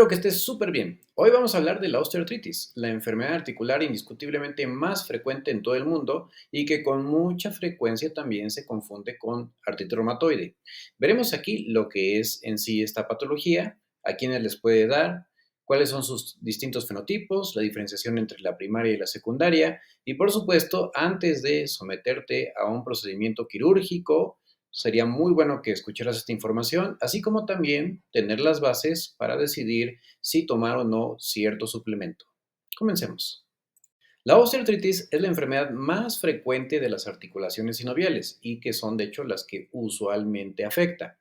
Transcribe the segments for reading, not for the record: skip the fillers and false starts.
Espero que estés súper bien. Hoy vamos a hablar de la osteoartritis, la enfermedad articular indiscutiblemente más frecuente en todo el mundo y que con mucha frecuencia también se confunde con artritis reumatoide. Veremos aquí lo que es en sí esta patología, a quiénes les puede dar, cuáles son sus distintos fenotipos, la diferenciación entre la primaria y la secundaria y por supuesto, antes de someterte a un procedimiento quirúrgico, sería muy bueno que escucharas esta información, así como también tener las bases para decidir si tomar o no cierto suplemento. Comencemos. La osteoartritis es la enfermedad más frecuente de las articulaciones sinoviales y que son de hecho las que usualmente afecta.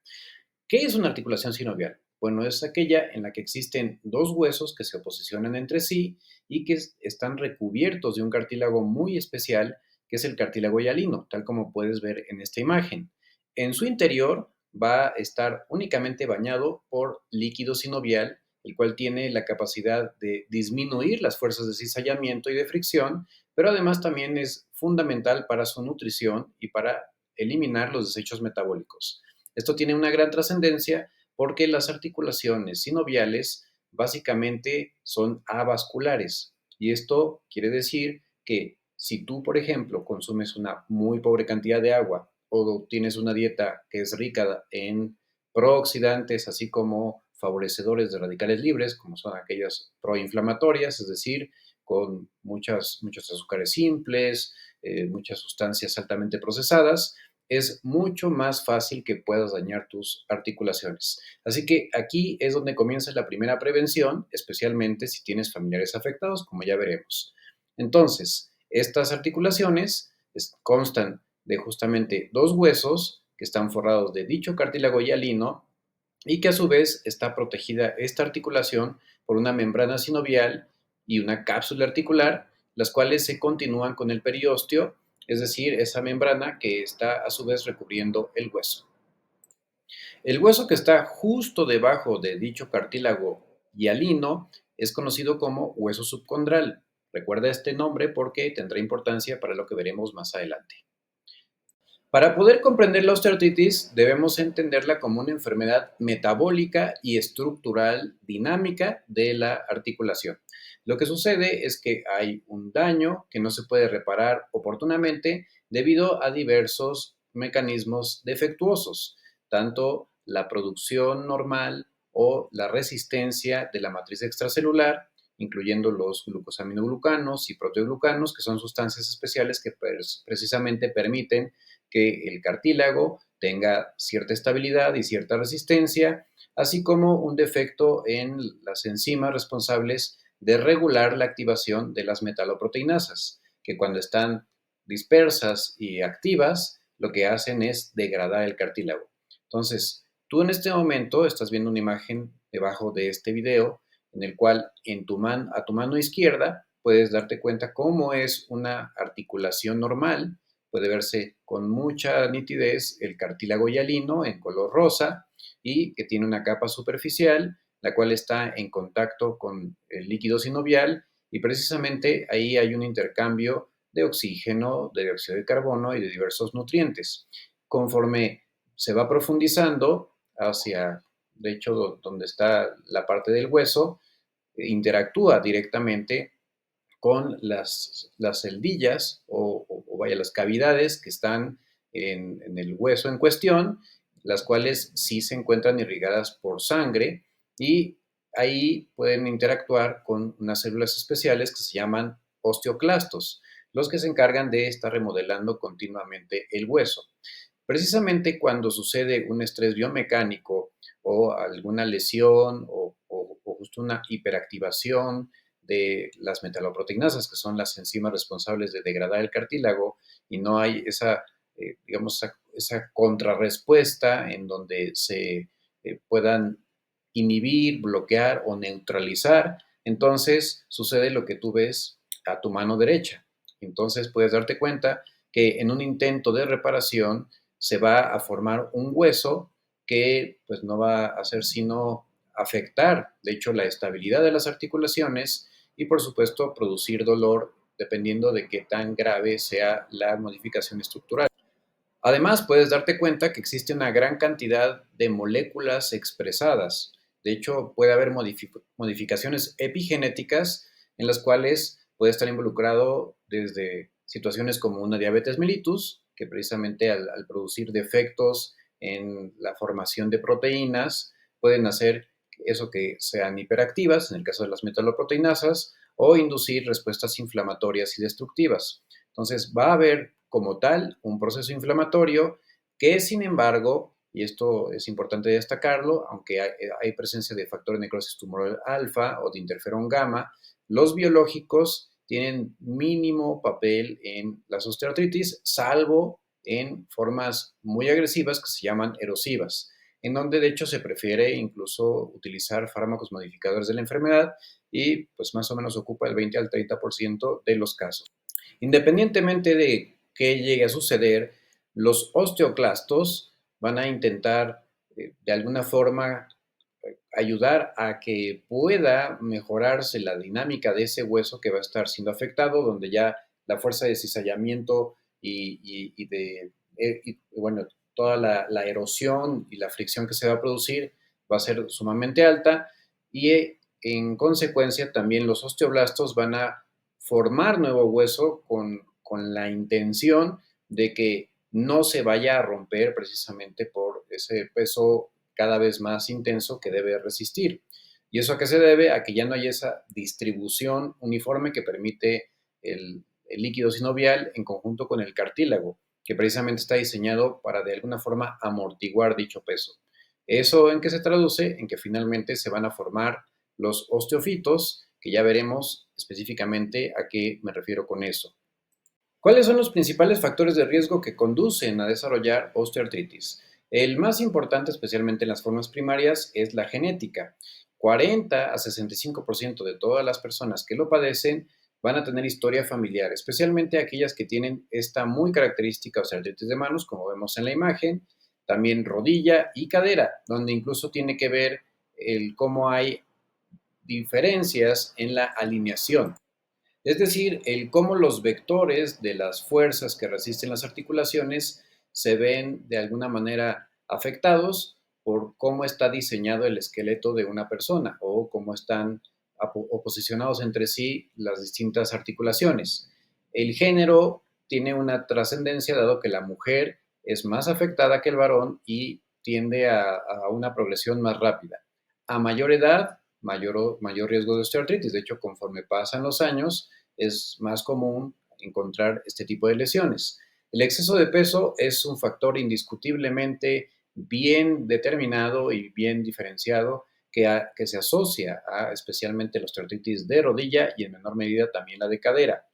¿Qué es una articulación sinovial? Bueno, es aquella en la que existen dos huesos que se oposicionan entre sí y que están recubiertos de un cartílago muy especial, que es el cartílago hialino, tal como puedes ver en esta imagen. En su interior va a estar únicamente bañado por líquido sinovial, el cual tiene la capacidad de disminuir las fuerzas de cizallamiento y de fricción, pero además también es fundamental para su nutrición y para eliminar los desechos metabólicos. Esto tiene una gran trascendencia porque las articulaciones sinoviales básicamente son avasculares y esto quiere decir que si tú, por ejemplo, consumes una muy pobre cantidad de agua o tienes una dieta que es rica en prooxidantes, así como favorecedores de radicales libres, como son aquellas proinflamatorias, es decir, con muchos azúcares simples, muchas sustancias altamente procesadas, es mucho más fácil que puedas dañar tus articulaciones. Así que aquí es donde comienza la primera prevención, especialmente si tienes familiares afectados, como ya veremos. Entonces, estas articulaciones constan de justamente dos huesos que están forrados de dicho cartílago hialino y que a su vez está protegida esta articulación por una membrana sinovial y una cápsula articular, las cuales se continúan con el periósteo, es decir, esa membrana que está a su vez recubriendo el hueso. El hueso que está justo debajo de dicho cartílago hialino es conocido como hueso subcondral. Recuerda este nombre porque tendrá importancia para lo que veremos más adelante. Para poder comprender la osteoartritis, debemos entenderla como una enfermedad metabólica y estructural dinámica de la articulación. Lo que sucede es que hay un daño que no se puede reparar oportunamente debido a diversos mecanismos defectuosos, tanto la producción normal o la resistencia de la matriz extracelular, incluyendo los glucosaminoglucanos y proteoglucanos, que son sustancias especiales que precisamente permiten que el cartílago tenga cierta estabilidad y cierta resistencia, así como un defecto en las enzimas responsables de regular la activación de las metaloproteinasas, que cuando están dispersas y activas, lo que hacen es degradar el cartílago. Entonces, tú en este momento estás viendo una imagen debajo de este video en el cual a tu mano izquierda puedes darte cuenta cómo es una articulación normal. Puede verse con mucha nitidez el cartílago hialino en color rosa y que tiene una capa superficial, la cual está en contacto con el líquido sinovial y precisamente ahí hay un intercambio de oxígeno, de dióxido de carbono y de diversos nutrientes. Conforme se va profundizando hacia, de hecho, donde está la parte del hueso, interactúa directamente con las celdillas o vaya, las cavidades que están en el hueso en cuestión, las cuales sí se encuentran irrigadas por sangre y ahí pueden interactuar con unas células especiales que se llaman osteoclastos, los que se encargan de estar remodelando continuamente el hueso. Precisamente cuando sucede un estrés biomecánico o alguna lesión o justo una hiperactivación de las metaloproteinasas, que son las enzimas responsables de degradar el cartílago, y no hay digamos, esa contrarrespuesta en donde se puedan inhibir, bloquear o neutralizar, entonces sucede lo que tú ves a tu mano derecha. Entonces puedes darte cuenta que en un intento de reparación se va a formar un hueso que pues no va a hacer sino afectar, de hecho, la estabilidad de las articulaciones y, por supuesto, producir dolor dependiendo de qué tan grave sea la modificación estructural. Además, puedes darte cuenta que existe una gran cantidad de moléculas expresadas De hecho, puede haber modificaciones epigenéticas en las cuales puede estar involucrado desde situaciones como una diabetes mellitus, que precisamente al producir defectos en la formación de proteínas, pueden hacer eso que sean hiperactivas, en el caso de las metaloproteinasas, o inducir respuestas inflamatorias y destructivas. Entonces, va a haber como tal un proceso inflamatorio que, sin embargo, y esto es importante destacarlo, aunque hay presencia de factor de necrosis tumoral alfa o de interferón gamma, los biológicos tienen mínimo papel en las osteoartritis, salvo en formas muy agresivas que se llaman erosivas, en donde de hecho se prefiere incluso utilizar fármacos modificadores de la enfermedad y pues más o menos ocupa el 20 al 30% de los casos. Independientemente de qué llegue a suceder, los osteoclastos van a intentar de alguna forma ayudar a que pueda mejorarse la dinámica de ese hueso que va a estar siendo afectado, donde ya la fuerza de cizallamiento y de, bueno, toda la erosión y la fricción que se va a producir va a ser sumamente alta y en consecuencia también los osteoblastos van a formar nuevo hueso con la intención de que no se vaya a romper precisamente por ese peso cada vez más intenso que debe resistir. ¿Y eso a qué se debe? A que ya no hay esa distribución uniforme que permite el líquido sinovial en conjunto con el cartílago, que precisamente está diseñado para de alguna forma amortiguar dicho peso. ¿Eso en qué se traduce? En que finalmente se van a formar los osteofitos, que ya veremos específicamente a qué me refiero con eso. ¿Cuáles son los principales factores de riesgo que conducen a desarrollar osteoartritis? El más importante, especialmente en las formas primarias, es la genética. 40 a 65% de todas las personas que lo padecen van a tener historia familiar, especialmente aquellas que tienen esta muy característica osteoartritis de manos, como vemos en la imagen, también rodilla y cadera, donde incluso tiene que ver el cómo hay diferencias en la alineación. Es decir, el cómo los vectores de las fuerzas que resisten las articulaciones se ven de alguna manera afectados por cómo está diseñado el esqueleto de una persona o cómo están posicionados entre sí las distintas articulaciones. El género tiene una trascendencia dado que la mujer es más afectada que el varón y tiende a una progresión más rápida. A mayor edad, mayor riesgo de osteoartritis. De hecho, conforme pasan los años, es más común encontrar este tipo de lesiones. El exceso de peso es un factor indiscutiblemente bien determinado y bien diferenciado que se asocia a especialmente la osteoartritis de rodilla y en menor medida también la de cadera.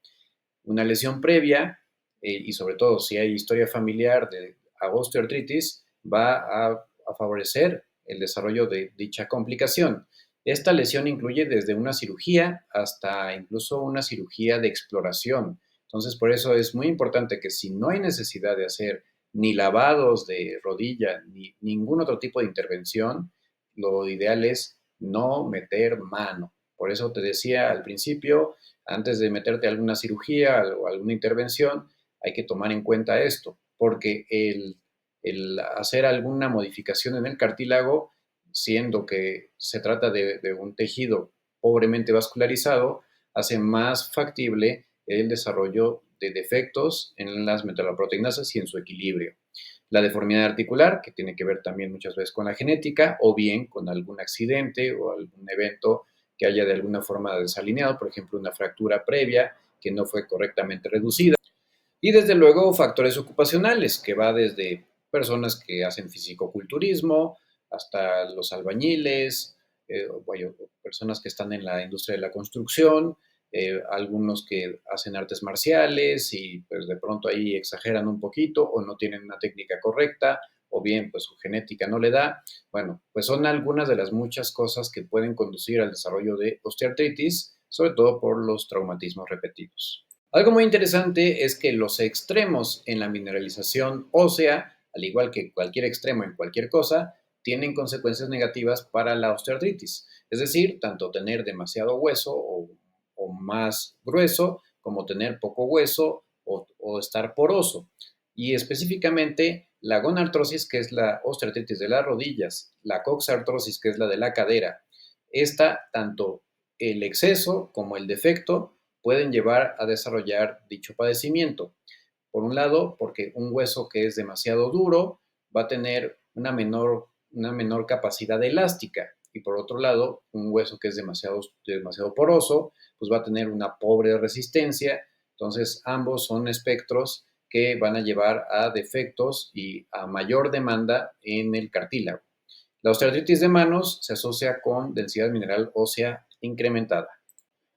Una lesión previa y sobre todo si hay historia familiar de osteoartritis va a favorecer el desarrollo de dicha complicación. Esta lesión incluye desde una cirugía hasta incluso una cirugía de exploración. Entonces, por eso es muy importante que si no hay necesidad de hacer ni lavados de rodilla ni ningún otro tipo de intervención, lo ideal es no meter mano. Por eso te decía al principio, antes de meterte a alguna cirugía o alguna intervención, hay que tomar en cuenta esto, porque el hacer alguna modificación en el cartílago, siendo que se trata de un tejido pobremente vascularizado, hace más factible el desarrollo de defectos en las metaloproteinasas y en su equilibrio. La deformidad articular, que tiene que ver también muchas veces con la genética o bien con algún accidente o algún evento que haya de alguna forma desalineado, por ejemplo, una fractura previa que no fue correctamente reducida. Y desde luego factores ocupacionales, que va desde personas que hacen fisicoculturismo hasta los albañiles, bueno, personas que están en la industria de la construcción, algunos que hacen artes marciales y pues de pronto ahí exageran un poquito o no tienen una técnica correcta o bien pues su genética no le da. Bueno, pues son algunas de las muchas cosas que pueden conducir al desarrollo de osteoartritis, sobre todo por los traumatismos repetidos. Algo muy interesante es que los extremos en la mineralización ósea, al igual que cualquier extremo en cualquier cosa, tienen consecuencias negativas para la osteoartritis. Es decir, tanto tener demasiado hueso o más grueso, como tener poco hueso o estar poroso. Y específicamente la gonartrosis, que es la osteoartritis de las rodillas, la coxartrosis, que es la de la cadera. Esta, tanto el exceso como el defecto pueden llevar a desarrollar dicho padecimiento. Por un lado, porque un hueso que es demasiado duro va a tener una menor capacidad elástica, y por otro lado, un hueso que es demasiado poroso, pues va a tener una pobre resistencia. Entonces, ambos son espectros que van a llevar a defectos y a mayor demanda en el cartílago. La osteoartritis de manos se asocia con densidad mineral ósea incrementada.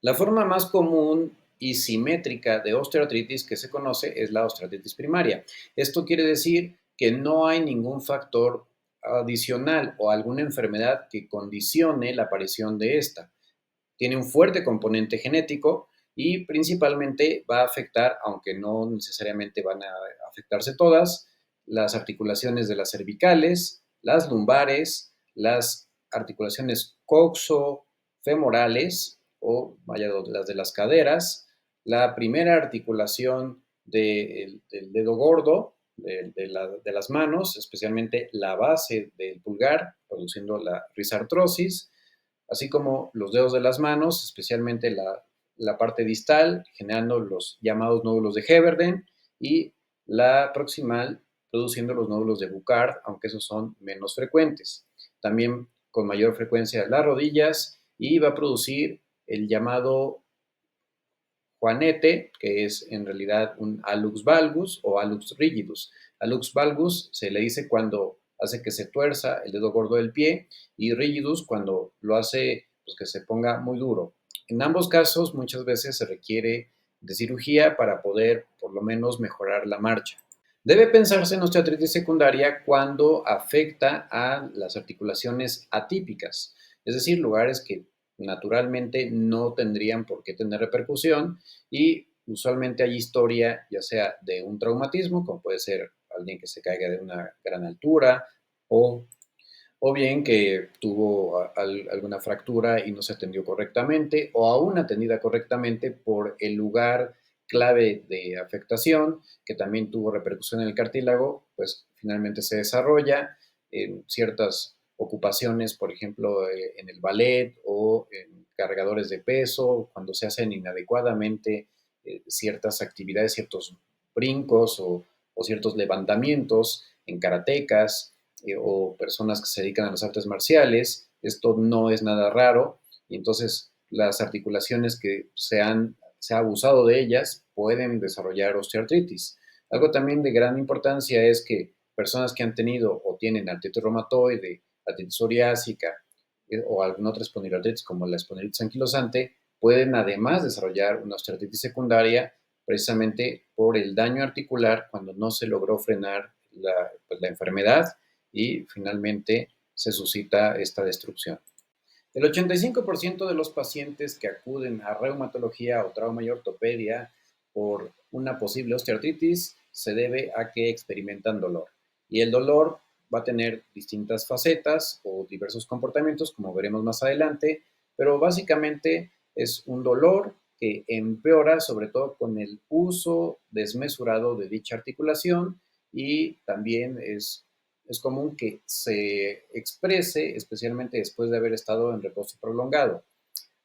La forma más común y simétrica de osteoartritis que se conoce es la osteoartritis primaria. Esto quiere decir que no hay ningún factor adicional o alguna enfermedad que condicione la aparición de esta. Tiene un fuerte componente genético y principalmente va a afectar, aunque no necesariamente van a afectarse todas, las articulaciones de las cervicales, las lumbares, las articulaciones coxofemorales o vaya, las de las caderas, la primera articulación del dedo gordo, de las manos, especialmente la base del pulgar, produciendo la risartrosis, así como los dedos de las manos, especialmente la parte distal, generando los llamados nódulos de Heberden, y la proximal, produciendo los nódulos de Burckhardt, aunque esos son menos frecuentes. También con mayor frecuencia las rodillas, y va a producir el llamado juanete, que es en realidad un hallux valgus o hallux rigidus. Hallux valgus se le dice cuando hace que se tuerza el dedo gordo del pie, y rigidus cuando lo hace pues, que se ponga muy duro. En ambos casos muchas veces se requiere de cirugía para poder por lo menos mejorar la marcha. Debe pensarse en osteoartritis secundaria cuando afecta a las articulaciones atípicas, es decir, lugares que naturalmente no tendrían por qué tener repercusión, y usualmente hay historia ya sea de un traumatismo, como puede ser alguien que se caiga de una gran altura, o o bien que tuvo alguna fractura y no se atendió correctamente, o aún atendida correctamente por el lugar clave de afectación, que también tuvo repercusión en el cartílago, pues finalmente se desarrolla en ciertas ocupaciones, por ejemplo, en el ballet o en cargadores de peso, cuando se hacen inadecuadamente ciertas actividades, ciertos brincos o ciertos levantamientos en karatecas, o personas que se dedican a las artes marciales. Esto no es nada raro, y entonces las articulaciones que se ha abusado de ellas pueden desarrollar osteoartritis. Algo también de gran importancia es que personas que han tenido o tienen artritis reumatoide, artritis psoriásica o alguna otra espondilolitis como la espondilitis anquilosante pueden además desarrollar una osteoartritis secundaria, precisamente por el daño articular cuando no se logró frenar la enfermedad y finalmente se suscita esta destrucción. El 85% de los pacientes que acuden a reumatología o trauma y ortopedia por una posible osteoartritis se debe a que experimentan dolor. Y el dolor va a tener distintas facetas o diversos comportamientos, como veremos más adelante, pero básicamente es un dolor que empeora sobre todo con el uso desmesurado de dicha articulación, y también es común que se exprese, especialmente después de haber estado en reposo prolongado.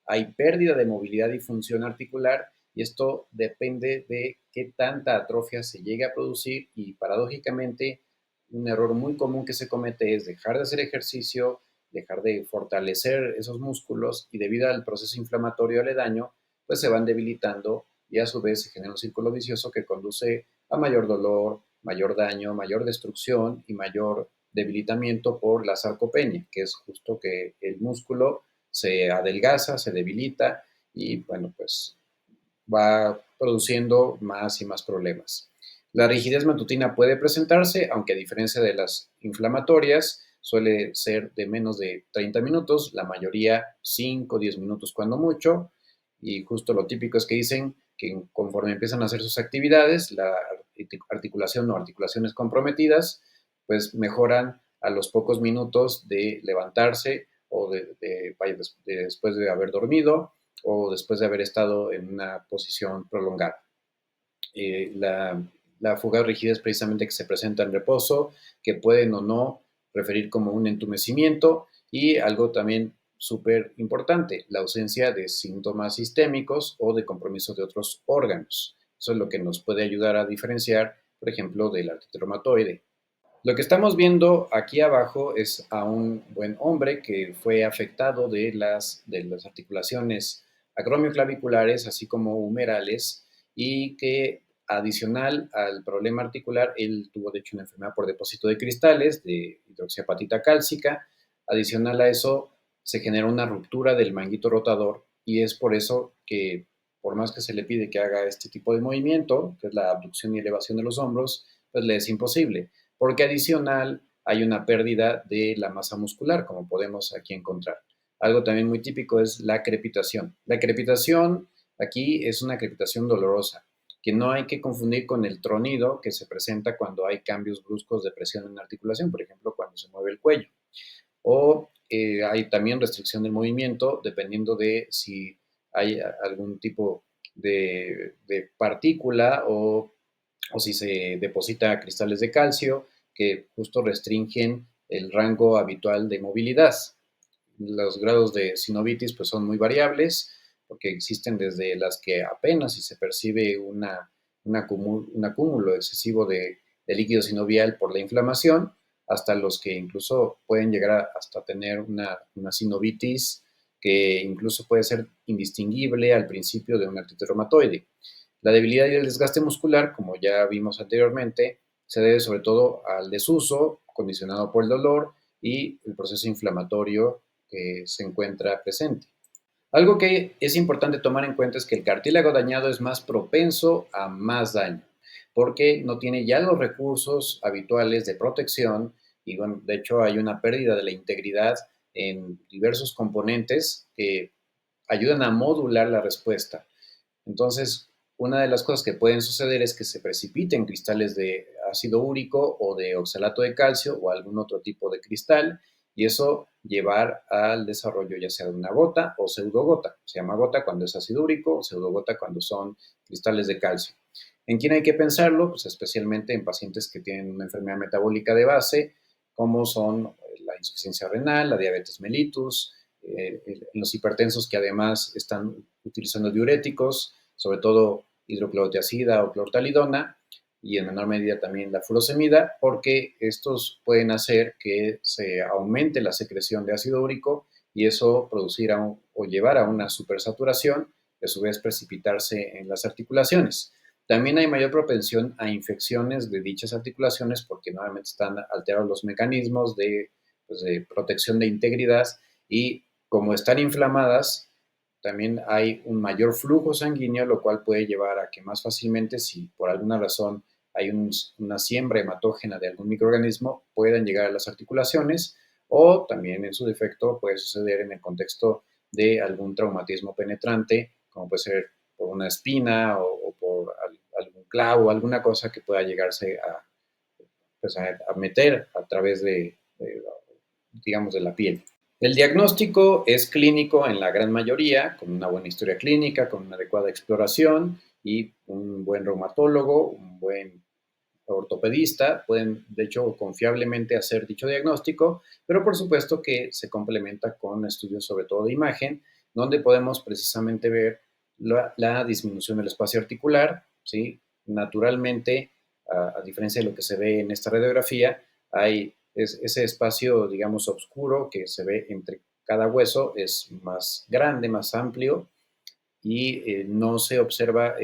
Hay pérdida de movilidad y función articular, y esto depende de qué tanta atrofia se llegue a producir, y paradójicamente un error muy común que se comete es dejar de hacer ejercicio, dejar de fortalecer esos músculos, y debido al proceso inflamatorio aledaño, pues se van debilitando, y a su vez se genera un círculo vicioso que conduce a mayor dolor, mayor daño, mayor destrucción y mayor debilitamiento por la sarcopenia, que es justo que el músculo se adelgaza, se debilita, y bueno, pues va produciendo más y más problemas. La rigidez matutina puede presentarse, aunque a diferencia de las inflamatorias, suele ser de menos de 30 minutos, la mayoría 5 o 10 minutos cuando mucho, y justo lo típico es que dicen que conforme empiezan a hacer sus actividades, la articulación o articulaciones comprometidas, pues mejoran a los pocos minutos de levantarse o después de haber dormido o después de haber estado en una posición prolongada. La fuga de rigidez precisamente que se presenta en reposo, que pueden o no referir como un entumecimiento y algo también súper importante, la ausencia de síntomas sistémicos o de compromiso de otros órganos. Eso es lo que nos puede ayudar a diferenciar, por ejemplo, del artritis reumatoide. Lo que estamos viendo aquí abajo es a un buen hombre que fue afectado de las articulaciones acromioclaviculares, así como humerales, y que adicional al problema articular, él tuvo de hecho una enfermedad por depósito de cristales, de hidroxiapatita cálcica. Adicional a eso, se genera una ruptura del manguito rotador y es por eso que, por más que se le pide que haga este tipo de movimiento, que es la abducción y elevación de los hombros, pues le es imposible porque adicional hay una pérdida de la masa muscular, como podemos aquí encontrar. Algo también muy típico es la crepitación. La crepitación aquí es una crepitación dolorosa, que no hay que confundir con el tronido que se presenta cuando hay cambios bruscos de presión en la articulación, por ejemplo, cuando se mueve el cuello. O hay también restricción del movimiento dependiendo de si hay algún tipo de partícula o si se deposita cristales de calcio que justo restringen el rango habitual de movilidad. Los grados de sinovitis pues son muy variables porque existen desde las que apenas si se percibe un acúmulo excesivo de líquido sinovial por la inflamación, hasta los que incluso pueden llegar hasta tener una sinovitis que incluso puede ser indistinguible al principio de una artritis reumatoide. La debilidad y el desgaste muscular, como ya vimos anteriormente, se debe sobre todo al desuso, condicionado por el dolor y el proceso inflamatorio que se encuentra presente. Algo que es importante tomar en cuenta es que el cartílago dañado es más propenso a más daño, porque no tiene ya los recursos habituales de protección y bueno, de hecho hay una pérdida de la integridad en diversos componentes que ayudan a modular la respuesta. Entonces, una de las cosas que pueden suceder es que se precipiten cristales de ácido úrico o de oxalato de calcio o algún otro tipo de cristal y eso llevar al desarrollo ya sea de una gota o pseudogota. Se llama gota cuando es ácido úrico o pseudogota cuando son cristales de calcio. ¿En quién hay que pensarlo? Pues especialmente en pacientes que tienen una enfermedad metabólica de base, como son la insuficiencia renal, la diabetes mellitus, los hipertensos que además están utilizando diuréticos, sobre todo hidroclorotiazida o clortalidona, y en menor medida también la furosemida, porque estos pueden hacer que se aumente la secreción de ácido úrico y eso producir o llevar a una supersaturación y a su vez precipitarse en las articulaciones. También hay mayor propensión a infecciones de dichas articulaciones porque nuevamente están alterados los mecanismos de protección de integridad y como están inflamadas, también hay un mayor flujo sanguíneo, lo cual puede llevar a que más fácilmente, si por alguna razón hay una siembra hematógena de algún microorganismo, puedan llegar a las articulaciones o también en su defecto puede suceder en el contexto de algún traumatismo penetrante, como puede ser por una espina o por algún clavo, alguna cosa que pueda llegarse pues a meter a través digamos, de la piel. El diagnóstico es clínico en la gran mayoría, con una buena historia clínica, con una adecuada exploración y un buen reumatólogo, un buen ortopedista pueden, de hecho, confiablemente hacer dicho diagnóstico, pero por supuesto que se complementa con estudios sobre todo de imagen, donde podemos precisamente ver la disminución del espacio articular, ¿sí? Naturalmente, a diferencia de lo que se ve en esta radiografía, hay ese espacio, digamos, oscuro que se ve entre cada hueso es más grande, más amplio y no se observa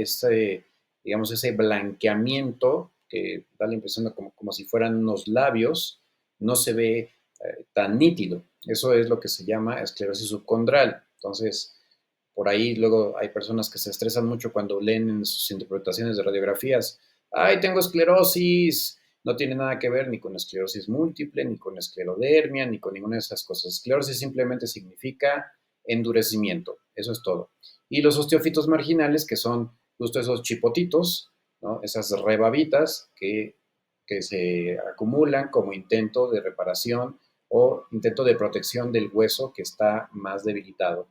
digamos, ese blanqueamiento que da la impresión de como si fueran unos labios, no se ve tan nítido. Eso es lo que se llama esclerosis subcondral. Entonces, por ahí luego hay personas que se estresan mucho cuando leen en sus interpretaciones de radiografías, ay, tengo esclerosis, no tiene nada que ver ni con esclerosis múltiple, ni con esclerodermia, ni con ninguna de esas cosas. Esclerosis simplemente significa endurecimiento, eso es todo. Y los osteofitos marginales, que son justo esos chipotitos, ¿no? Esas rebabitas que se acumulan como intento de reparación o intento de protección del hueso que está más debilitado.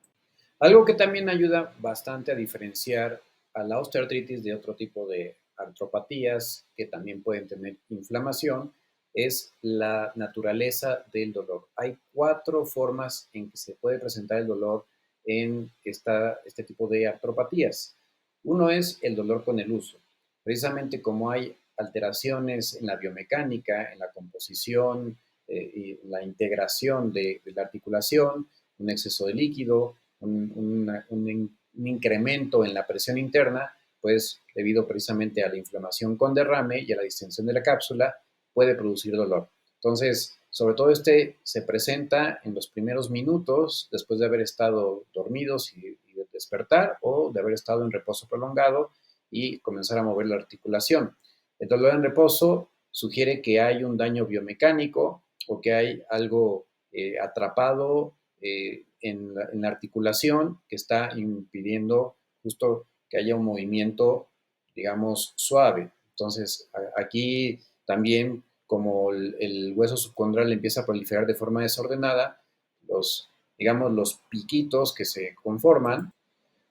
Algo que también ayuda bastante a diferenciar a la osteoartritis de otro tipo de artropatías que también pueden tener inflamación, es la naturaleza del dolor. Hay cuatro formas en que se puede presentar el dolor en este tipo de artropatías. Uno es el dolor con el uso. Precisamente como hay alteraciones en la biomecánica, en la composición y la integración de la articulación, un exceso de líquido, un incremento en la presión interna, pues debido precisamente a la inflamación con derrame y a la distensión de la cápsula, puede producir dolor. Entonces, sobre todo se presenta en los primeros minutos después de haber estado dormidos y de despertar o de haber estado en reposo prolongado y comenzar a mover la articulación. El dolor en reposo sugiere que hay un daño biomecánico o que hay algo atrapado en la articulación que está impidiendo justo que haya un movimiento, digamos, suave. Entonces, aquí también, como el hueso subcondral empieza a proliferar de forma desordenada, digamos, los piquitos que se conforman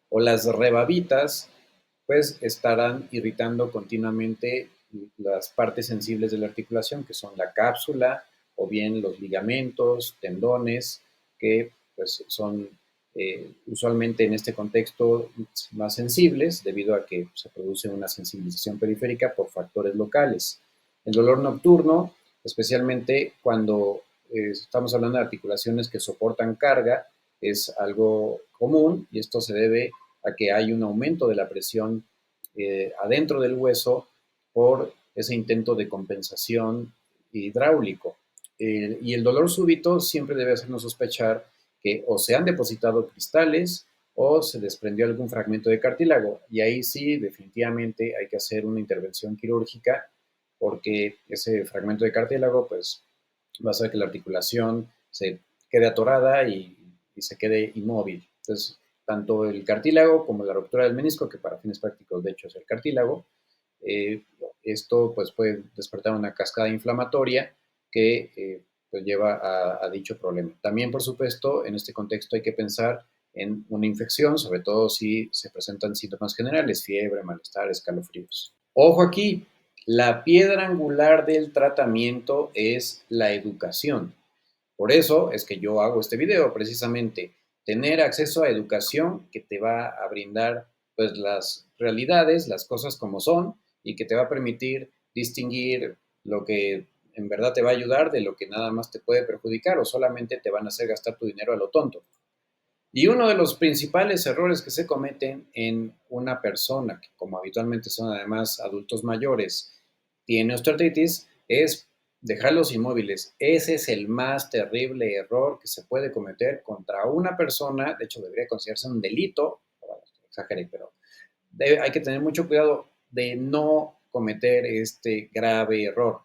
o las rebabitas, pues estarán irritando continuamente las partes sensibles de la articulación, que son la cápsula o bien los ligamentos, tendones, que pues son usualmente en este contexto más sensibles debido a que se produce una sensibilización periférica por factores locales. El dolor nocturno, especialmente cuando estamos hablando de articulaciones que soportan carga, es algo común y esto se debe a que hay un aumento de la presión adentro del hueso por ese intento de compensación hidráulico. Y el dolor súbito siempre debe hacernos sospechar que o se han depositado cristales o se desprendió algún fragmento de cartílago. Y ahí sí, definitivamente hay que hacer una intervención quirúrgica porque ese fragmento de cartílago pues va a hacer que la articulación se quede atorada y se quede inmóvil. Entonces, tanto el cartílago como la ruptura del menisco, que para fines prácticos de hecho es el cartílago, eh, esto pues puede despertar una cascada inflamatoria que pues lleva a dicho problema. También, por supuesto, en este contexto hay que pensar en una infección, sobre todo si se presentan síntomas generales, fiebre, malestar, escalofríos. Ojo aquí, la piedra angular del tratamiento es la educación. Por eso es que yo hago este video, precisamente tener acceso a educación que te va a brindar pues las realidades, las cosas como son y que te va a permitir distinguir lo que en verdad te va a ayudar de lo que nada más te puede perjudicar o solamente te van a hacer gastar tu dinero a lo tonto. Y uno de los principales errores que se cometen en una persona, que como habitualmente son además adultos mayores, tiene osteoartritis, es dejarlos inmóviles. Ese es el más terrible error que se puede cometer contra una persona. De hecho, debería considerarse un delito. Bueno, exageré, pero hay que tener mucho cuidado de no cometer este grave error.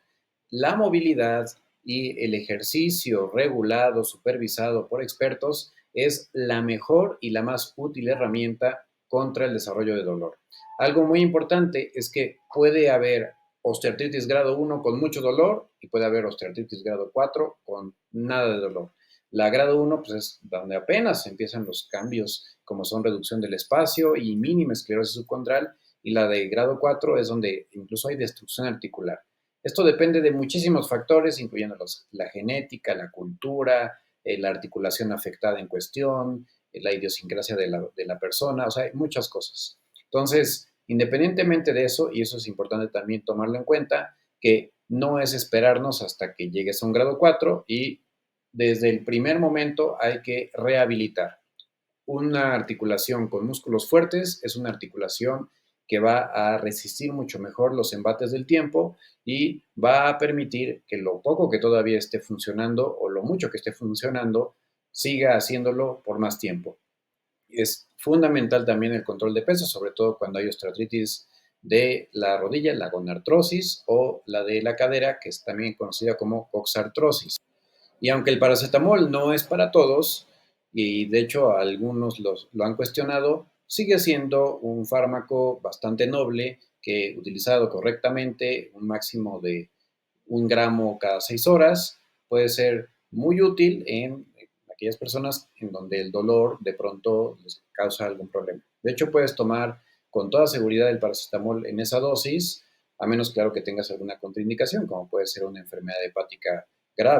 La movilidad y el ejercicio regulado, supervisado por expertos, es la mejor y la más útil herramienta contra el desarrollo de dolor. Algo muy importante es que puede haber osteoartritis grado 1 con mucho dolor y puede haber osteoartritis grado 4 con nada de dolor. La grado 1 pues es donde apenas empiezan los cambios, como son reducción del espacio y mínima esclerosis subcondral, y la de grado 4 es donde incluso hay destrucción articular. Esto depende de muchísimos factores, incluyendo la genética, la cultura, la articulación afectada en cuestión, la idiosincrasia de la persona, o sea, hay muchas cosas. Entonces, independientemente de eso, y eso es importante también tomarlo en cuenta, que no es esperarnos hasta que llegues a un grado 4 y desde el primer momento hay que rehabilitar. Una articulación con músculos fuertes es una articulación que va a resistir mucho mejor los embates del tiempo y va a permitir que lo poco que todavía esté funcionando o lo mucho que esté funcionando siga haciéndolo por más tiempo. Es fundamental también el control de peso, sobre todo cuando hay osteoartritis de la rodilla, la gonartrosis o la de la cadera, que es también conocida como coxartrosis. Y aunque el paracetamol no es para todos, y de hecho algunos lo han cuestionado, sigue siendo un fármaco bastante noble que utilizado correctamente, un máximo de 1 gramo cada 6 horas, puede ser muy útil en aquellas personas en donde el dolor de pronto les causa algún problema. De hecho, puedes tomar con toda seguridad el paracetamol en esa dosis, a menos, claro, que tengas alguna contraindicación, como puede ser una enfermedad hepática grave,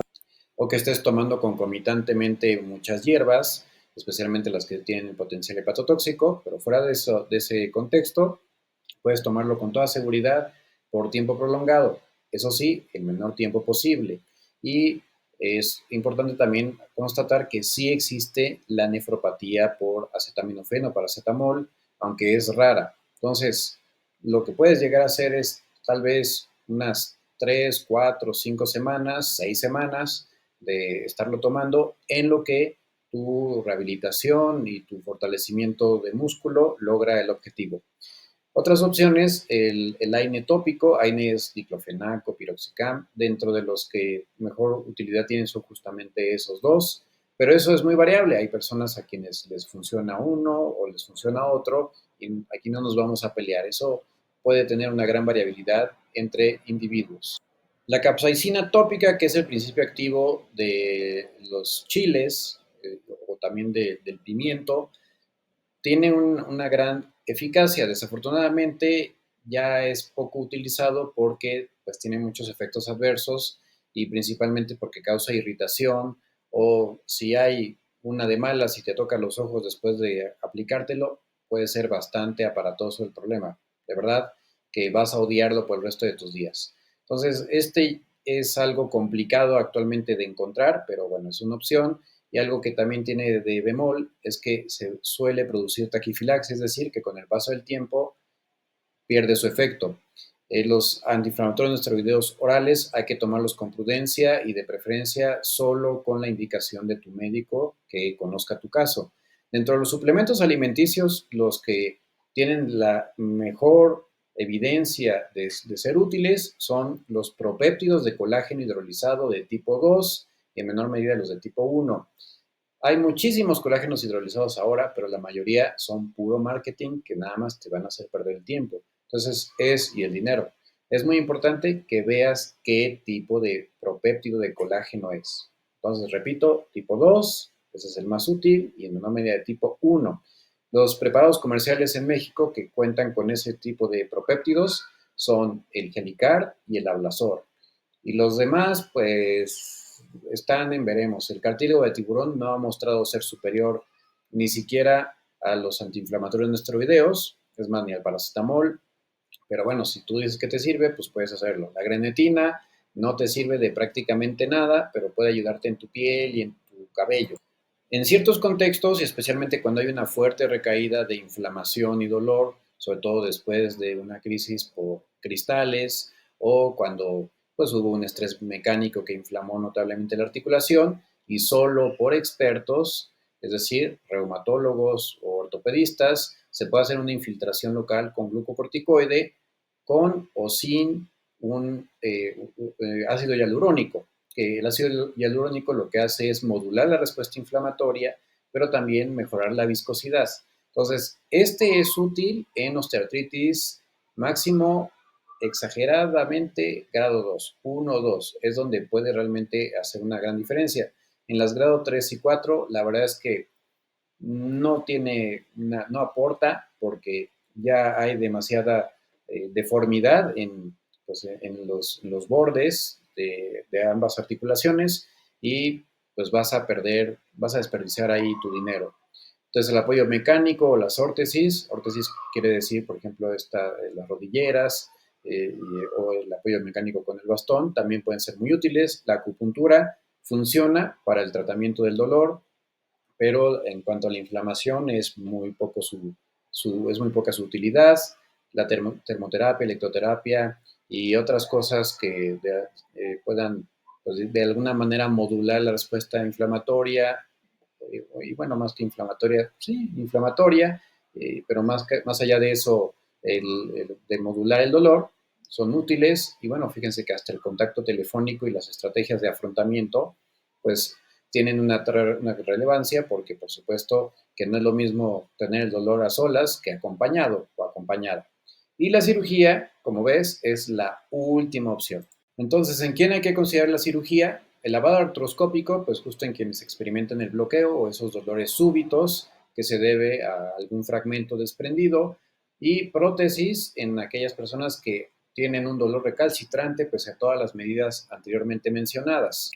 o que estés tomando concomitantemente muchas hierbas, especialmente las que tienen potencial hepatotóxico, pero fuera de eso, de ese contexto, puedes tomarlo con toda seguridad por tiempo prolongado, eso sí, el menor tiempo posible. Y es importante también constatar que sí existe la nefropatía por acetaminofén o paracetamol, aunque es rara. Entonces, lo que puedes llegar a hacer es tal vez unas 3, 4, 5 semanas, 6 semanas de estarlo tomando en lo que tu rehabilitación y tu fortalecimiento de músculo logra el objetivo. Otras opciones, el AINE tópico, AINE es diclofenaco, piroxicam, dentro de los que mejor utilidad tienen son justamente esos dos, pero eso es muy variable. Hay personas a quienes les funciona uno o les funciona otro, y aquí no nos vamos a pelear. Eso puede tener una gran variabilidad entre individuos. La capsaicina tópica, que es el principio activo de los chiles o también del pimiento, tiene una gran eficacia. Desafortunadamente ya es poco utilizado porque pues, tiene muchos efectos adversos y principalmente porque causa irritación o si hay una de malas, si te toca los ojos después de aplicártelo, puede ser bastante aparatoso el problema. De verdad que vas a odiarlo por el resto de tus días. Entonces, este es algo complicado actualmente de encontrar, pero bueno, es una opción. Y algo que también tiene de bemol es que se suele producir taquifilaxia, es decir, que con el paso del tiempo pierde su efecto. Los antiinflamatorios no esteroideos orales hay que tomarlos con prudencia y de preferencia solo con la indicación de tu médico que conozca tu caso. Dentro de los suplementos alimenticios, los que tienen la mejor evidencia de ser útiles son los propéptidos de colágeno hidrolizado de tipo 2 y en menor medida los de tipo 1. Hay muchísimos colágenos hidrolizados ahora, pero la mayoría son puro marketing que nada más te van a hacer perder el tiempo. Entonces, y el dinero. Es muy importante que veas qué tipo de propéptido de colágeno es. Entonces, repito, tipo 2, ese es el más útil, y en menor medida de tipo 1. Los preparados comerciales en México que cuentan con ese tipo de propéptidos son el Gelicar y el Ablasor. Y los demás, pues, están en veremos. El cartílago de tiburón no ha mostrado ser superior ni siquiera a los antiinflamatorios no esteroideos, es más, ni al paracetamol. Pero bueno, si tú dices que te sirve, pues puedes hacerlo. La grenetina no te sirve de prácticamente nada, pero puede ayudarte en tu piel y en tu cabello. En ciertos contextos, y especialmente cuando hay una fuerte recaída de inflamación y dolor, sobre todo después de una crisis por cristales o cuando pues, hubo un estrés mecánico que inflamó notablemente la articulación y solo por expertos, es decir, reumatólogos o ortopedistas, se puede hacer una infiltración local con glucocorticoide con o sin un ácido hialurónico, que el ácido hialurónico lo que hace es modular la respuesta inflamatoria, pero también mejorar la viscosidad. Entonces, este es útil en osteoartritis máximo exageradamente grado 2, 1 o 2, es donde puede realmente hacer una gran diferencia. En las grado 3 y 4, la verdad es que no aporta porque ya hay demasiada deformidad pues, en los bordes de ambas articulaciones y pues vas a desperdiciar ahí tu dinero. Entonces el apoyo mecánico o las órtesis quiere decir, por ejemplo, las rodilleras o el apoyo mecánico con el bastón, también pueden ser muy útiles. La acupuntura funciona para el tratamiento del dolor, pero en cuanto a la inflamación es muy poco es muy poca su utilidad. La termoterapia, electroterapia y otras cosas que puedan pues, de alguna manera modular la respuesta inflamatoria, y bueno, más que inflamatoria, sí, inflamatoria, pero más allá de eso, de modular el dolor, son útiles y bueno, fíjense que hasta el contacto telefónico y las estrategias de afrontamiento, pues tienen una relevancia porque por supuesto que no es lo mismo tener el dolor a solas que acompañado o acompañada. Y la cirugía, como ves, es la última opción. Entonces, ¿en quién hay que considerar la cirugía? El lavado artroscópico, pues justo en quienes experimentan el bloqueo o esos dolores súbitos que se debe a algún fragmento desprendido, y prótesis en aquellas personas que tienen un dolor recalcitrante pese a todas las medidas anteriormente mencionadas.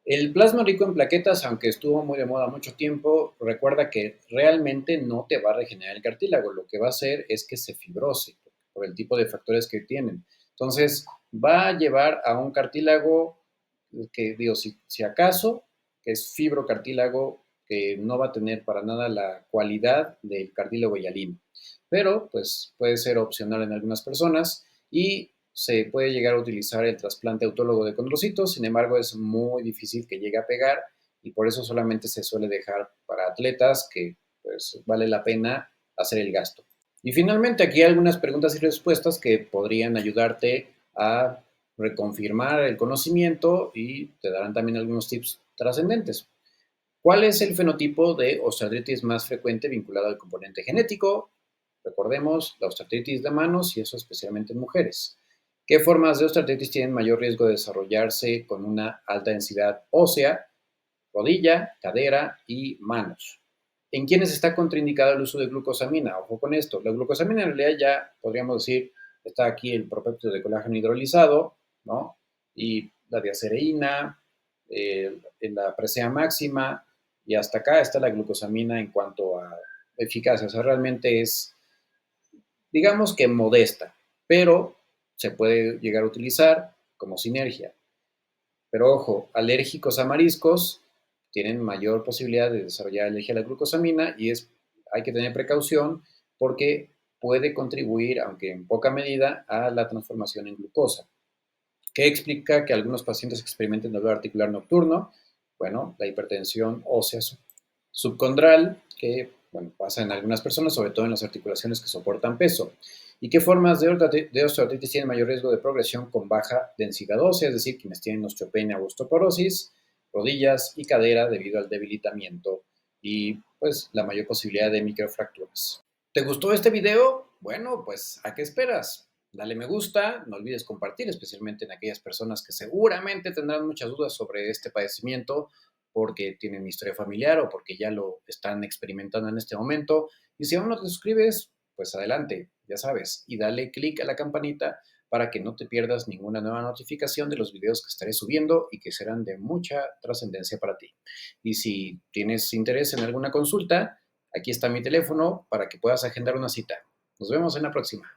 El plasma rico en plaquetas, aunque estuvo muy de moda mucho tiempo, recuerda que realmente no te va a regenerar el cartílago. Lo que va a hacer es que se fibrose por el tipo de factores que tienen. Entonces, va a llevar a un cartílago que, digo, si acaso, que es fibrocartílago, que no va a tener para nada la cualidad del cartílago hialino. Pero, pues, puede ser opcional en algunas personas y se puede llegar a utilizar el trasplante autólogo de condrocitos, sin embargo es muy difícil que llegue a pegar y por eso solamente se suele dejar para atletas que pues vale la pena hacer el gasto. Y finalmente aquí hay algunas preguntas y respuestas que podrían ayudarte a reconfirmar el conocimiento y te darán también algunos tips trascendentes. ¿Cuál es el fenotipo de osteoartritis más frecuente vinculado al componente genético? Recordemos la osteoartritis de manos y eso especialmente en mujeres. ¿Qué formas de osteoartritis tienen mayor riesgo de desarrollarse con una alta densidad ósea? Rodilla, cadera y manos. ¿En quiénes está contraindicado el uso de glucosamina? Ojo con esto. La glucosamina en realidad ya podríamos decir, está aquí el propéptido de colágeno hidrolizado, ¿no? Y la diacereína, la presea máxima, y hasta acá está la glucosamina en cuanto a eficacia. O sea, realmente es, digamos que modesta, pero se puede llegar a utilizar como sinergia. Pero ojo, alérgicos a mariscos tienen mayor posibilidad de desarrollar alergia a la glucosamina y hay que tener precaución porque puede contribuir, aunque en poca medida, a la transformación en glucosa. ¿Qué explica que algunos pacientes experimenten dolor articular nocturno? Bueno, la hipertensión ósea subcondral, que bueno, pasa en algunas personas, sobre todo en las articulaciones que soportan peso. ¿Y qué formas de osteoartritis tienen mayor riesgo de progresión con baja densidad ósea? Es decir, quienes tienen osteopenia o osteoporosis, rodillas y cadera debido al debilitamiento y pues la mayor posibilidad de microfracturas. ¿Te gustó este video? Bueno, pues ¿a qué esperas? Dale me gusta, no olvides compartir, especialmente en aquellas personas que seguramente tendrán muchas dudas sobre este padecimiento porque tienen historia familiar o porque ya lo están experimentando en este momento. Y si aún no te suscribes, pues adelante, ya sabes, y dale clic a la campanita para que no te pierdas ninguna nueva notificación de los videos que estaré subiendo y que serán de mucha trascendencia para ti. Y si tienes interés en alguna consulta, aquí está mi teléfono para que puedas agendar una cita. Nos vemos en la próxima.